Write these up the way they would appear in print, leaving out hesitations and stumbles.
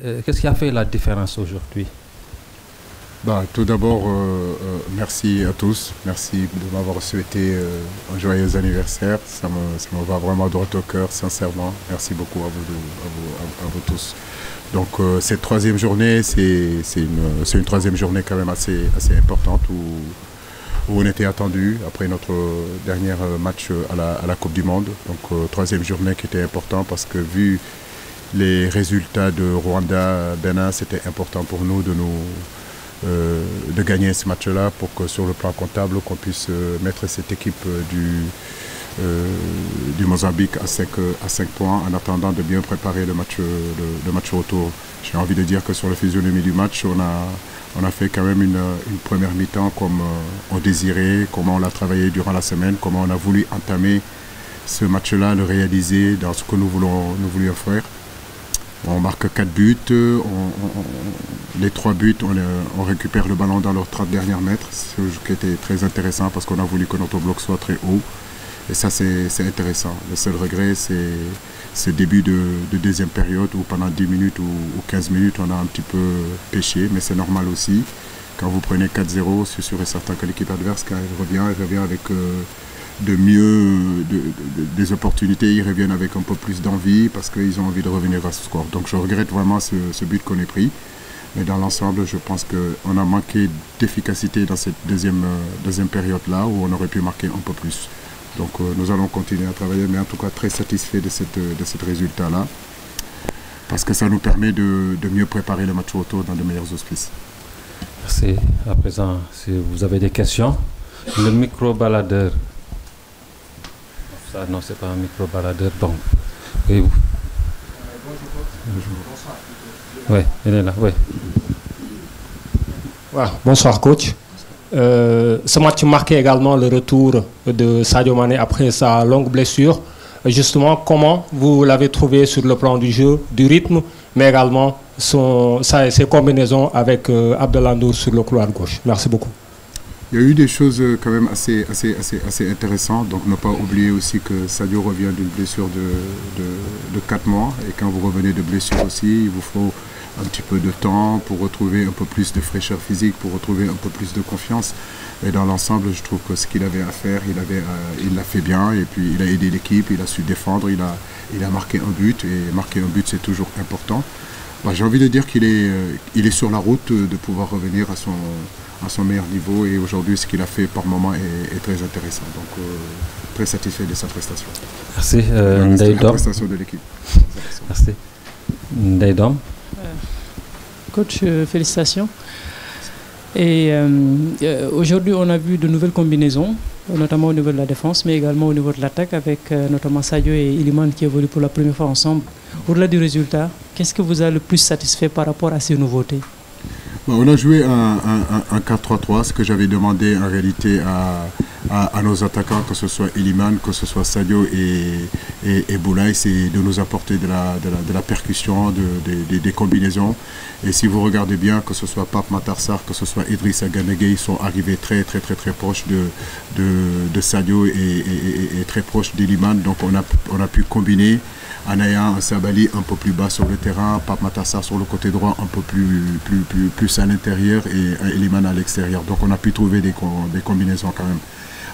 Qu'est-ce qui a fait la différence aujourd'hui? Bah, tout d'abord, merci à tous. Merci de m'avoir souhaité un joyeux anniversaire. Ça me va vraiment droit au cœur, sincèrement. Merci beaucoup à vous tous. Donc, cette troisième journée, c'est une troisième journée quand même assez importante où on était attendu après notre dernier match à la Coupe du Monde. Donc, troisième journée qui était important parce que vu les résultats de Rwanda-Bénin, c'était important pour nous de gagner ce match-là pour que sur le plan comptable, qu'on puisse mettre cette équipe du Mozambique à 5 points en attendant de bien préparer le match retour. J'ai envie de dire que sur la physionomie du match, on a fait quand même une première mi-temps comme on désirait, comment on l'a travaillé durant la semaine, comment on a voulu entamer ce match-là, le réaliser dans ce que nous voulions faire. On marque 4 buts, les 3 buts, on récupère le ballon dans leurs 30 derniers mètres, ce qui était très intéressant parce qu'on a voulu que notre bloc soit très haut. Et ça, c'est intéressant. Le seul regret, c'est ce début de deuxième période où pendant 10 minutes ou 15 minutes, on a un petit peu pêché, mais c'est normal aussi. Quand vous prenez 4-0, c'est sûr et certain que l'équipe adverse, quand elle revient avec des opportunités, ils reviennent avec un peu plus d'envie parce qu'ils ont envie de revenir à ce score. Donc je regrette vraiment ce but qu'on ait pris. Mais dans l'ensemble, je pense qu'on a manqué d'efficacité dans cette deuxième période-là où on aurait pu marquer un peu plus. Donc nous allons continuer à travailler, mais en tout cas très satisfait de ce résultat-là. Parce que ça nous permet de mieux préparer le match retour dans de meilleurs auspices. Merci. À présent, si vous avez des questions, le micro-baladeur. Ça, non, c'est pas un micro-baladeur, donc. Et vous? Oui, il est là, oui. Voilà. Bonsoir, coach. Ce match marquait également le retour de Sadio Mané après sa longue blessure. Justement, comment vous l'avez trouvé sur le plan du jeu, du rythme, mais également ses combinaisons avec Abdallah Ndour sur le couloir gauche. Merci beaucoup. Il y a eu des choses quand même assez intéressantes. Donc ne pas oublier aussi que Sadio revient d'une blessure de 4 mois. Et quand vous revenez de blessure aussi, il vous faut un petit peu de temps pour retrouver un peu plus de fraîcheur physique, pour retrouver un peu plus de confiance. Et dans l'ensemble, je trouve que ce qu'il avait à faire, il l'a fait bien. Et puis il a aidé l'équipe, il a su défendre, il a marqué un but. Et marquer un but, c'est toujours important. Bah, j'ai envie de dire qu'il est sur la route de pouvoir revenir à son meilleur niveau. Et aujourd'hui, ce qu'il a fait par moment est très intéressant. Donc très satisfait de sa prestation. Merci. La prestation de l'équipe. Merci. Ndaïdom. Coach, félicitations. Et aujourd'hui, on a vu de nouvelles combinaisons, notamment au niveau de la défense, mais également au niveau de l'attaque, avec notamment Sadio et Iliman qui évoluent pour la première fois ensemble. Au-delà du résultat, qu'est-ce que vous a le plus satisfait par rapport à ces nouveautés? On a joué un 4-3-3, ce que j'avais demandé en réalité à nos attaquants, que ce soit Iliman, que ce soit Sadio et Boulaye, c'est de nous apporter de la percussion, des combinaisons. Et si vous regardez bien, que ce soit Pape Matar Sarr, que ce soit Idrissa Gana Gueye, ils sont arrivés très proches de Sadio et très proches d'Iliman. Donc on a pu combiner Anaya, un Sabali un peu plus bas sur le terrain, Pape Matar Sarr sur le côté droit un peu plus à l'intérieur et Iliman à l'extérieur. Donc on a pu trouver des combinaisons quand même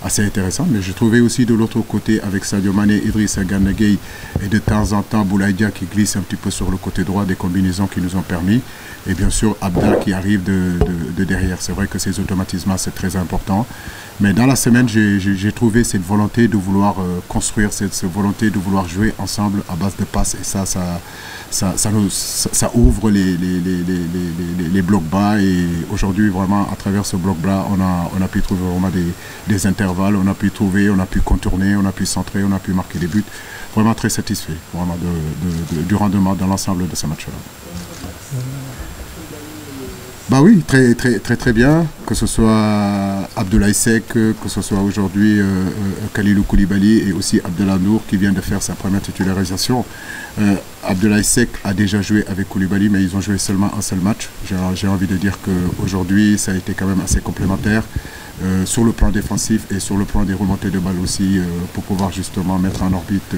assez intéressantes. Mais je trouvais aussi de l'autre côté avec Sadio Mané, Idrissa Gana Gueye et de temps en temps Boulaye Dia qui glisse un petit peu sur le côté droit, des combinaisons qui nous ont permis. Et bien sûr Abda qui arrive de derrière. C'est vrai que ces automatismes c'est très important. Mais dans la semaine, j'ai trouvé cette volonté de vouloir construire, cette volonté de vouloir jouer ensemble à base de passes. Et ça ouvre les blocs bas. Et aujourd'hui, vraiment, à travers ce bloc bas, on a pu trouver vraiment des intervalles. On a pu trouver, on a pu contourner, on a pu centrer, on a pu marquer des buts. Vraiment très satisfait vraiment du rendement dans l'ensemble de ce match-là. Bah oui, très bien, que ce soit Abdoulaye Seck, que ce soit aujourd'hui Kalilou Koulibaly et aussi Abdallah Ndour qui vient de faire sa première titularisation. Abdoulaye Seck a déjà joué avec Koulibaly, mais ils ont joué seulement un seul match. J'ai envie de dire qu'aujourd'hui, ça a été quand même assez complémentaire sur le plan défensif et sur le plan des remontées de balles aussi pour pouvoir justement mettre en orbite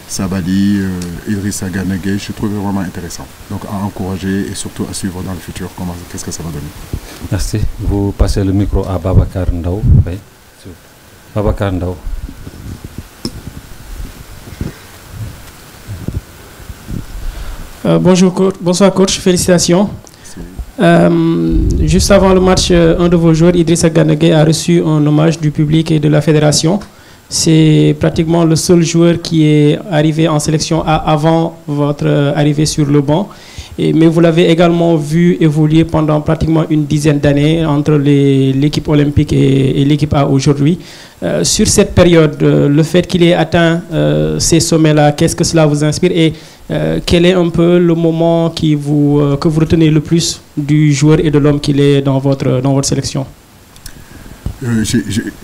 Sabali, Idrissa Gana Gueye, je trouvais vraiment intéressant. Donc à encourager et surtout à suivre dans le futur qu'est-ce que ça va donner. Merci. Vous passez le micro à Babacar Ndao. Oui. Babacar Ndao. Bonsoir coach, félicitations. Juste avant le match, un de vos joueurs, Idrissa Gana Gueye, a reçu un hommage du public et de la fédération. C'est pratiquement le seul joueur qui est arrivé en sélection avant votre arrivée sur le banc. Mais vous l'avez également vu évoluer pendant pratiquement une dizaine d'années entre l'équipe olympique et l'équipe A aujourd'hui. Sur cette période, le fait qu'il ait atteint ces sommets-là, qu'est-ce que cela vous inspire et quel est un peu le moment que vous retenez le plus du joueur et de l'homme qu'il est dans votre sélection?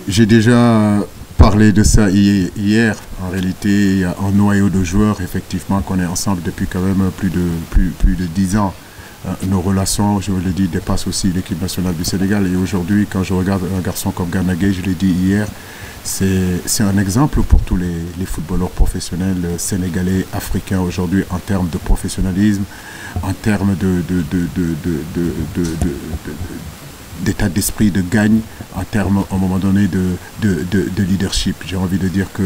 J'ai déjà parlé de ça hier. En réalité, il y a un noyau de joueurs, effectivement, qu'on est ensemble depuis quand même plus de 10 ans. Nos relations, je vous l'ai dit, dépassent aussi l'équipe nationale du Sénégal. Et aujourd'hui, quand je regarde un garçon comme Gana Gueye, je l'ai dit hier, c'est un exemple pour tous les footballeurs professionnels sénégalais, africains aujourd'hui, en termes de professionnalisme, en termes d'état d'esprit de gagne, en termes à un moment donné de leadership. J'ai envie de dire que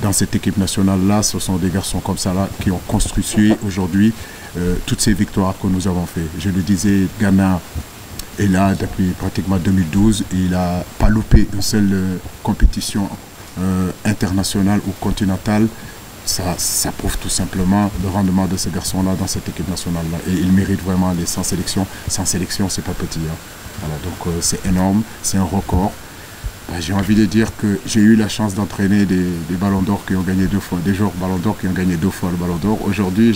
dans cette équipe nationale-là, ce sont des garçons comme ça là qui ont construit aujourd'hui toutes ces victoires que nous avons fait. Je le disais, Ghana est là depuis pratiquement 2012. Il n'a pas loupé une seule compétition internationale ou continentale. Ça prouve tout simplement le rendement de ces garçons-là dans cette équipe nationale-là. Et ils méritent vraiment les 100 sélections. 100 sélections, c'est pas petit. Hein. Voilà, donc c'est énorme, c'est un record. J'ai envie de dire que j'ai eu la chance d'entraîner des ballons d'or qui ont gagné 2 fois, des joueurs ballons d'or qui ont gagné 2 fois le ballon d'or. Aujourd'hui,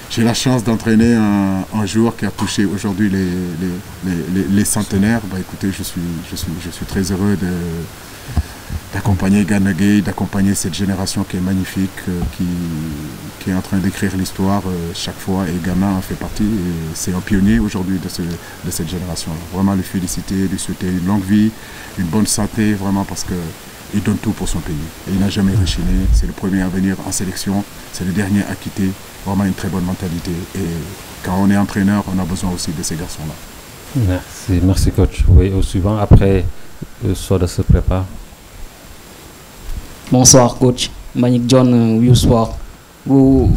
j'ai la chance d'entraîner un joueur qui a touché aujourd'hui les centenaires. Écoutez, je suis très heureux d'accompagner Gana Gueye, d'accompagner cette génération qui est magnifique, qui est en train d'écrire l'histoire chaque fois. Et Ghana en fait partie. C'est un pionnier aujourd'hui de cette génération-là. Vraiment le féliciter, lui souhaiter une longue vie, une bonne santé, vraiment parce qu'il donne tout pour son pays. Et il n'a jamais rechigné. C'est le premier à venir en sélection. C'est le dernier à quitter. Vraiment une très bonne mentalité. Et quand on est entraîneur, on a besoin aussi de ces garçons-là. Merci coach. Oui, au suivant. Après, Soda se prépare. Bonsoir coach, Manik John Yousport. Vous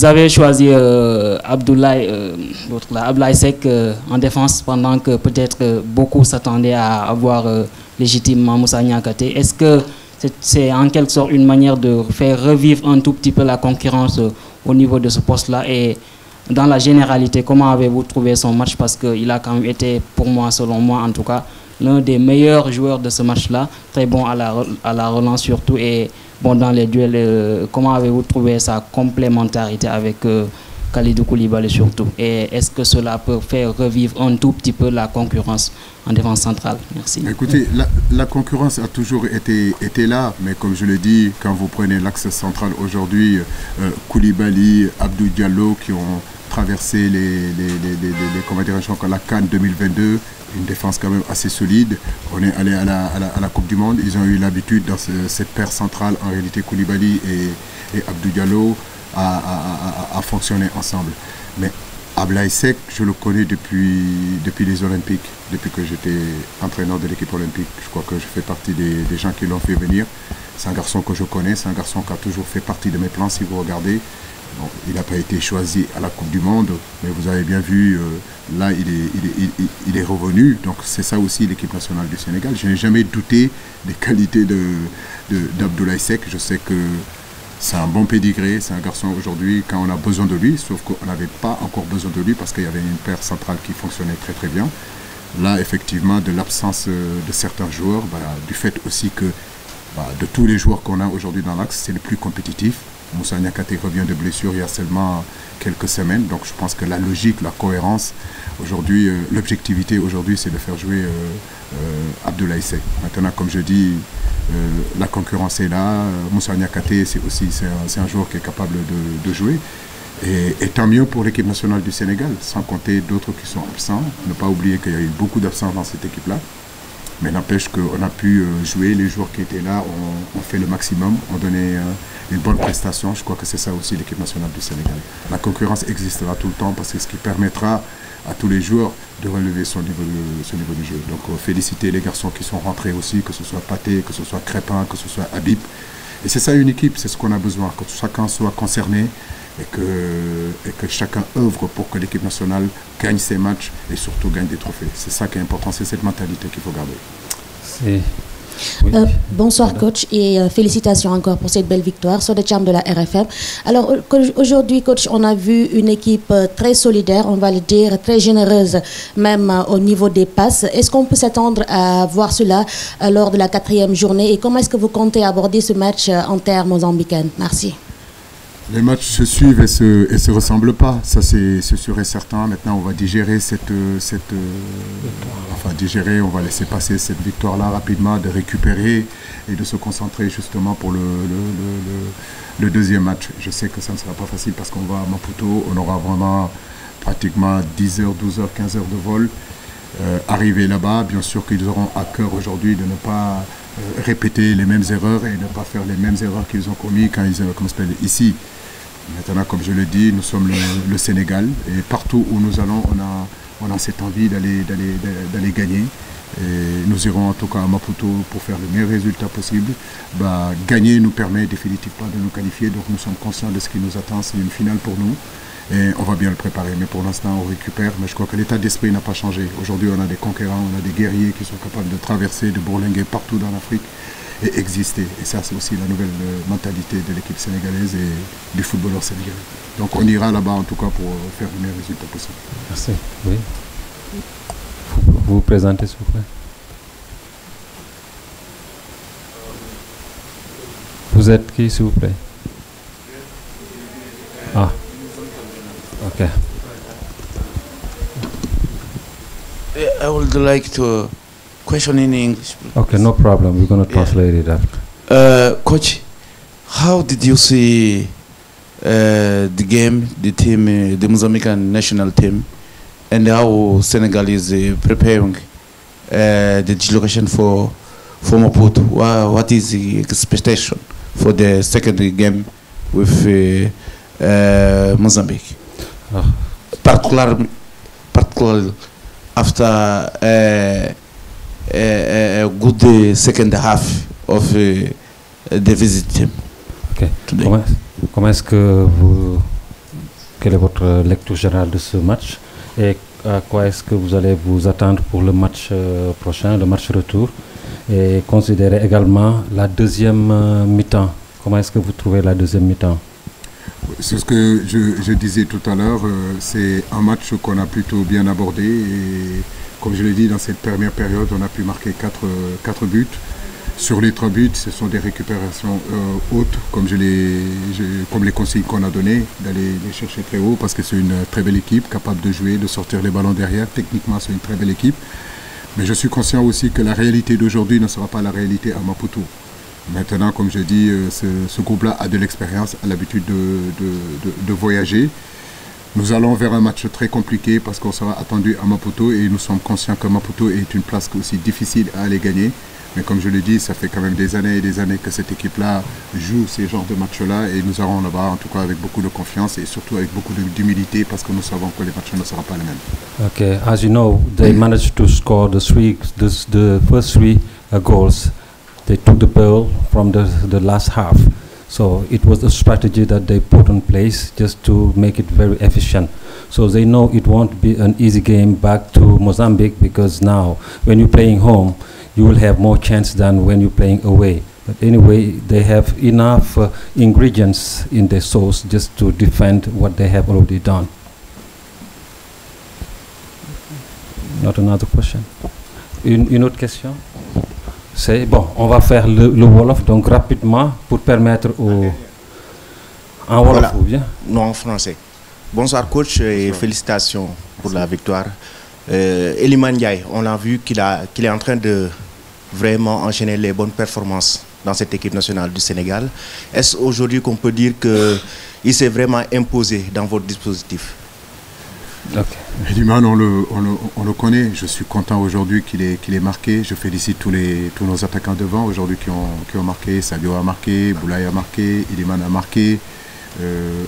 avez choisi Abdoulaye Seck en défense pendant que peut-être beaucoup s'attendaient à avoir légitimement Moussa Niakhaté. Est-ce que c'est en quelque sorte une manière de faire revivre un tout petit peu la concurrence au niveau de ce poste-là? Et dans la généralité, comment avez-vous trouvé son match? Parce qu'il a quand même été, pour moi, selon moi en tout cas, l'un des meilleurs joueurs de ce match-là, très bon à la relance surtout et bon dans les duels. Comment avez-vous trouvé sa complémentarité avec Kalidou Koulibaly surtout? Et est-ce que cela peut faire revivre un tout petit peu la concurrence en défense centrale? Merci. Écoutez, la concurrence a toujours été là, mais comme je le dis, quand vous prenez l'axe central aujourd'hui, Koulibaly, Abdou Diallo qui ont traversé la CAN 2022, une défense quand même assez solide. On est allé à la Coupe du Monde. Ils ont eu l'habitude dans cette paire centrale, en réalité Koulibaly et Abdou Diallo, à fonctionner ensemble. Mais Ablaye Seck, je le connais depuis les Olympiques, depuis que j'étais entraîneur de l'équipe olympique. Je crois que je fais partie des gens qui l'ont fait venir. C'est un garçon que je connais, c'est un garçon qui a toujours fait partie de mes plans, si vous regardez. Bon, il n'a pas été choisi à la Coupe du Monde, mais vous avez bien vu, là, il est revenu. Donc, c'est ça aussi l'équipe nationale du Sénégal. Je n'ai jamais douté des qualités d'Abdoulaye Seck. Je sais que c'est un bon pédigré, c'est un garçon aujourd'hui, quand on a besoin de lui, sauf qu'on n'avait pas encore besoin de lui parce qu'il y avait une paire centrale qui fonctionnait très très bien. Là, effectivement, de l'absence de certains joueurs, du fait aussi que de tous les joueurs qu'on a aujourd'hui dans l'axe, c'est le plus compétitif. Moussa Niakhaté revient de blessure il y a seulement quelques semaines, donc je pense que la logique, la cohérence, aujourd'hui, l'objectivité aujourd'hui, c'est de faire jouer Abdoulaye Seck. Maintenant, comme je dis, la concurrence est là. Moussa Niakhaté, c'est un joueur qui est capable de jouer. Et tant mieux pour l'équipe nationale du Sénégal, sans compter d'autres qui sont absents. Ne pas oublier qu'il y a eu beaucoup d'absents dans cette équipe-là. Mais n'empêche qu'on a pu jouer, les joueurs qui étaient là ont fait le maximum, ont donné une bonne prestation. Je crois que c'est ça aussi l'équipe nationale du Sénégal. La concurrence existera tout le temps parce que c'est ce qui permettra à tous les joueurs de relever son niveau du jeu. Donc féliciter les garçons qui sont rentrés aussi, que ce soit Pathé, que ce soit Crépin, que ce soit Habib. Et c'est ça une équipe, c'est ce qu'on a besoin, que chacun soit concerné et que chacun œuvre pour que l'équipe nationale gagne ses matchs et surtout gagne des trophées. C'est ça qui est important, c'est cette mentalité qu'il faut garder. Oui. Bonsoir coach et félicitations encore pour cette belle victoire sur le champ de la RFM. Alors aujourd'hui coach, on a vu une équipe très solidaire, on va le dire, très généreuse même au niveau des passes. Est-ce qu'on peut s'attendre à voir cela lors de la 4e journée et comment est-ce que vous comptez aborder ce match en terre mozambicaine? Merci. Les matchs se suivent et se ressemblent pas, ça c'est sûr et certain. Maintenant on va digérer on va laisser passer cette victoire-là rapidement, de récupérer et de se concentrer justement pour le deuxième match. Je sais que ça ne sera pas facile parce qu'on va à Maputo, on aura vraiment pratiquement 10 heures, 12 heures, 15 heures de vol. Arriver là-bas, bien sûr qu'ils auront à cœur aujourd'hui de ne pas répéter les mêmes erreurs et ne pas faire les mêmes erreurs qu'ils ont commis quand ils ont ici. Maintenant, comme je le dis, nous sommes le Sénégal et partout où nous allons, on a cette envie d'aller gagner. Et nous irons en tout cas à Maputo pour faire le meilleur résultat possible. Gagner nous permet définitivement de nous qualifier, donc nous sommes conscients de ce qui nous attend. C'est une finale pour nous et on va bien le préparer. Mais pour l'instant, on récupère. Mais je crois que l'état d'esprit n'a pas changé. Aujourd'hui, on a des conquérants, on a des guerriers qui sont capables de traverser, de bourlinguer partout dans l'Afrique et exister. Et ça, c'est aussi la nouvelle mentalité de l'équipe sénégalaise et du footballeur sénégalais. Donc on ira là-bas en tout cas pour faire le meilleur résultat possible. Merci. Oui. Vous vous présentez s'il vous plaît. Vous êtes qui s'il vous plaît? Ah. Ok. I would like to question in English. Okay, no problem. We're going to translate it after. Coach, how did you see the game, the team, the Mozambican national team, and how Senegal is preparing the dislocation for Maputo? What is the expectation for the second game with Mozambique? Particularly after a good second half of the visit team. Okay. Comment est-ce que quelle est votre lecture générale de ce match et à quoi est-ce que vous allez vous attendre pour le match prochain, le match retour, et considérez également la deuxième mi-temps. Comment est-ce que vous trouvez la deuxième mi-temps? C'est ce que je disais tout à l'heure, c'est un match qu'on a plutôt bien abordé et comme je l'ai dit, dans cette première période, on a pu marquer 4 buts. Sur les 3 buts, ce sont des récupérations hautes, comme les consignes qu'on a données, d'aller les chercher très haut, parce que c'est une très belle équipe, capable de jouer, de sortir les ballons derrière. Techniquement, c'est une très belle équipe. Mais je suis conscient aussi que la réalité d'aujourd'hui ne sera pas la réalité à Maputo. Maintenant, comme je dis, ce groupe-là a de l'expérience, a l'habitude de voyager. Nous allons vers un match très compliqué parce qu'on sera attendu à Maputo et nous sommes conscients que Maputo est une place aussi difficile à aller gagner. Mais comme je le dis, ça fait quand même des années et des années que cette équipe-là joue ces genres de matchs-là et nous allons là-bas en tout cas avec beaucoup de confiance et surtout avec beaucoup d'humilité parce que nous savons que les matchs ne seront pas les mêmes. Okay, as you know, they managed to score the first three goals. They took the ball from the last half. So it was a strategy that they put in place just to make it very efficient. So they know it won't be an easy game back to Mozambique because now when you're playing home, you will have more chance than when you're playing away. But anyway, they have enough ingredients in their sauce just to defend what they have already done. Not another question? Une autre question? C'est bon, on va faire le Wolof donc rapidement pour permettre aux... En Wolof voilà. Ou bien? Non, en français. Bonsoir coach et félicitations pour la victoire. Iliman Ndiaye, on a vu qu'il est en train de vraiment enchaîner les bonnes performances dans cette équipe nationale du Sénégal. Est-ce aujourd'hui qu'on peut dire qu'il s'est vraiment imposé dans votre dispositif? Okay. Eliman, on le connaît. Je suis content aujourd'hui qu'il ait marqué. Je félicite tous nos attaquants devant aujourd'hui qui ont marqué. Sadio a marqué, Boulaye a marqué, Eliman a marqué.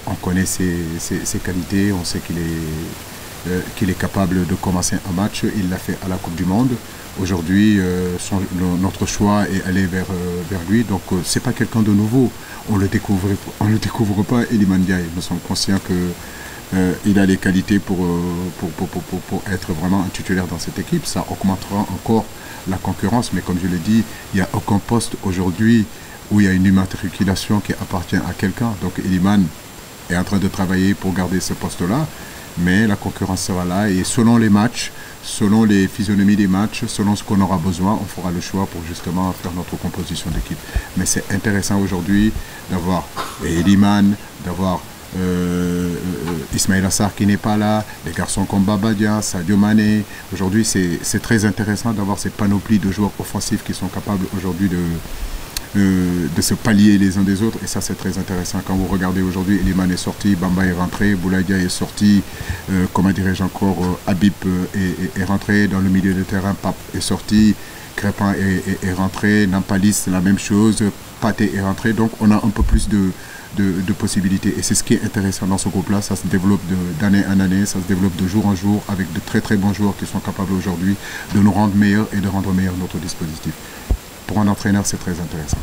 On connaît ses qualités, on sait qu'il est capable de commencer un match. Il l'a fait à la Coupe du Monde. Aujourd'hui, notre choix est allé vers lui. Donc, c'est pas quelqu'un de nouveau. On le découvre pas, Eliman Ndiaye. Nous sommes conscients qu'il a les qualités pour être vraiment un titulaire dans cette équipe. Ça augmentera encore la concurrence. Mais comme je l'ai dit, il n'y a aucun poste aujourd'hui où il y a une immatriculation qui appartient à quelqu'un. Donc, Eliman est en train de travailler pour garder ce poste-là. Mais la concurrence sera là. Et selon les matchs, selon les physionomies des matchs, selon ce qu'on aura besoin, on fera le choix pour justement faire notre composition d'équipe. Mais c'est intéressant aujourd'hui d'avoir Eliman, d'avoir Ismaïla Assar qui n'est pas là, des garçons comme Babadia, Sadio Mané. Aujourd'hui, c'est très intéressant d'avoir ces panoplies de joueurs offensifs qui sont capables aujourd'hui de se pallier les uns des autres, et ça c'est très intéressant. Quand vous regardez aujourd'hui, Eliman est sorti, Bamba est rentré, Boulaye est sorti, comment dirais-je encore, Habib est rentré dans le milieu de terrain, Pape est sorti, Crépin est rentré, Nampalis c'est la même chose, Pathé est rentré. Donc on a un peu plus de possibilités, et c'est ce qui est intéressant dans ce groupe là. Ça se développe d'année en année, ça se développe de jour en jour avec de très très bons joueurs qui sont capables aujourd'hui de nous rendre meilleurs et de rendre meilleur notre dispositif. Pour un entraîneur, c'est très intéressant.